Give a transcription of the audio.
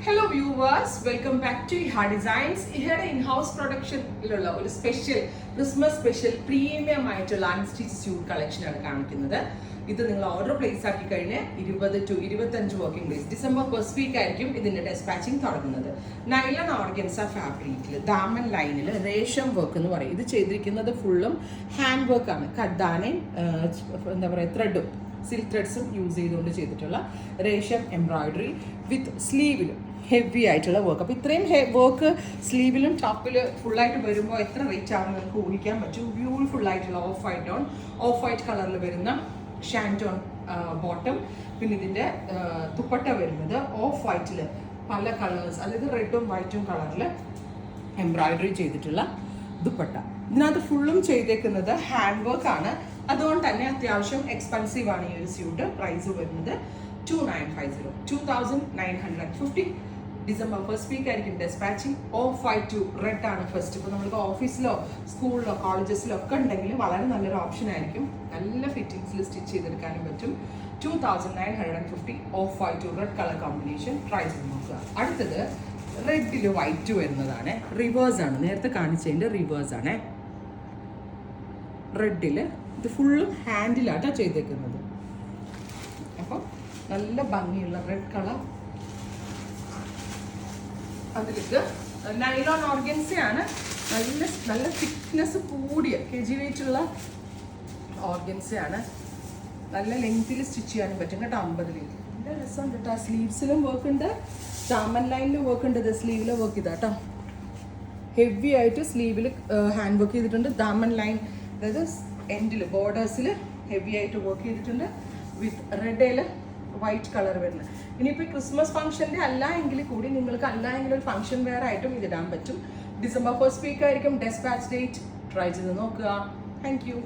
Hello viewers, welcome back to Iha Designs. Ihade in-house production illulla oru special Christmas special premium ആയിട്ടുള്ള unstitch suit collection ആണ് കാണിക്കുന്നത്. ഇത് നിങ്ങൾ order place ആക്കി കഴിഞ്ഞാൽ 20 to 25 working days December first week ആയിരിക്കും ഇതിന്റെ ഡെസ്പാച്ചിങ് തുടങ്ങുന്നത്. നൈലൺ ഓർഗൻസ ഫാബ്രിക്കിൽ ദാമൻ ലൈനിൽ റേഷം വർക്ക് എന്ന് പറയും. ഇത് ചെയ്തിരിക്കുന്നത് ഫുള്ളും ഹാൻഡ് വർക്ക് ആണ്. കഡാനയും എന്താ പറയുക ത്രെഡും സിൽക്ക് ത്രെഡ്സും യൂസ് ചെയ്തുകൊണ്ട് ചെയ്തിട്ടുള്ള റേഷം എംബ്രോയിഡറി വിത്ത് സ്ലീവിലും ഹെവി ആയിട്ടുള്ള വർക്ക്. അപ്പോൾ ഇത്രയും വർക്ക് സ്ലീവിലും ടോപ്പിൽ ഫുള്ളായിട്ട് വരുമ്പോൾ എത്ര റേറ്റ് ആണെന്ന് നമുക്ക് ഊഹിക്കാൻ പറ്റും. ബ്യൂട്ടിഫുൾ ആയിട്ടുള്ള ഓഫ് വൈറ്റ് കളറിൽ വരുന്ന ഷാൻറ്റോൺ ബോട്ടം, പിന്നെ ഇതിൻ്റെ ദുപ്പട്ട വരുന്നത് ഓഫ് വൈറ്റിൽ പല കളേഴ്സ്, അതായത് റെഡും വൈറ്റും കളറിൽ എംബ്രോയിഡറി ചെയ്തിട്ടുള്ള ദുപ്പട്ട. ഇതിനകത്ത് ഫുള്ളും ചെയ്തേക്കുന്നത് ഹാൻഡ് വർക്ക് ആണ്. അതുകൊണ്ട് തന്നെ അത്യാവശ്യം എക്സ്പെൻസീവ് ആണ് ഈ ഒരു സ്യൂട്ട്. പ്രൈസ് വരുന്നത് 2950 ഡിസംബർ ഫസ്റ്റ് വീക്ക് ആയിരിക്കും dispatching. Off white to red ആണ് ഫസ്റ്റ്. ഇപ്പോൾ നമുക്ക് ഓഫീസിലോ സ്കൂളിലോ കോളേജസിലോ ഒക്കെ ഉണ്ടെങ്കിൽ വളരെ നല്ലൊരു ഓപ്ഷൻ ആയിരിക്കും. നല്ല ഫിറ്റിങ്സിൽ സ്റ്റിച്ച് ചെയ്തെടുക്കാനും പറ്റും. 2950 off white to red colour combination. Price നോക്കുക. അടുത്തത് റെഡിൽ വൈറ്റ് വരുന്നതാണ്. റിവേഴ്സ് ആണ്, നേരത്തെ കാണിച്ചതിൻ്റെ റിവേഴ്സ് ആണ്. റെഡിൽ ഇത് ഫുള്ളും ഹാൻഡിലാട്ടാണ് ചെയ്തേക്കുന്നത്. അപ്പോൾ നല്ല ഭംഗിയുള്ള റെഡ് കളർ. അതിലേക്ക് നൈലോൺ ഓർഗൻസയാണ്. നല്ല തിക്നെസ് കൂടിയ KG വെയിറ്റുള്ള ഓർഗൻസയാണ്. നല്ല ലെങ്തിൽ സ്റ്റിച്ച് ചെയ്യാനും പറ്റും കേട്ടോ. 50 നല്ല രസമുണ്ട് കേട്ടോ. സ്ലീവ്സിലും വർക്ക് ഉണ്ട്, ചാമൻ ലൈനിലും വർക്ക് ഉണ്ട്. ഇത് സ്ലീവിൽ വർക്ക് ചെയ്താ കേട്ടോ. ഹെവി ആയിട്ട് സ്ലീവിൽ ഹാൻഡ് വർക്ക് ചെയ്തിട്ടുണ്ട്. ദാമൻ ലൈൻ, അതായത് എൻഡിൽ ബോർഡേഴ്സിൽ ഹെവി ആയിട്ട് വർക്ക് ചെയ്തിട്ടുണ്ട് വിത്ത് റെഡിൽ വൈറ്റ് കളർ വരുന്നത്. ഇനിയിപ്പോൾ ക്രിസ്മസ് ഫംഗ്ഷൻ്റെ അല്ല എങ്കിൽ കൂടി നിങ്ങൾക്ക് അല്ല എങ്കിൽ ഒരു ഫംഗ്ഷൻ വെയർ ആയിട്ടും ഇതിടാൻ പറ്റും. ഡിസംബർ ഫസ്റ്റ് വീക്ക് ആയിരിക്കും ഡെസ്പാച്ച് ഡേറ്റ്. ട്രൈ ചെയ്ത് നോക്കുക. Thank you.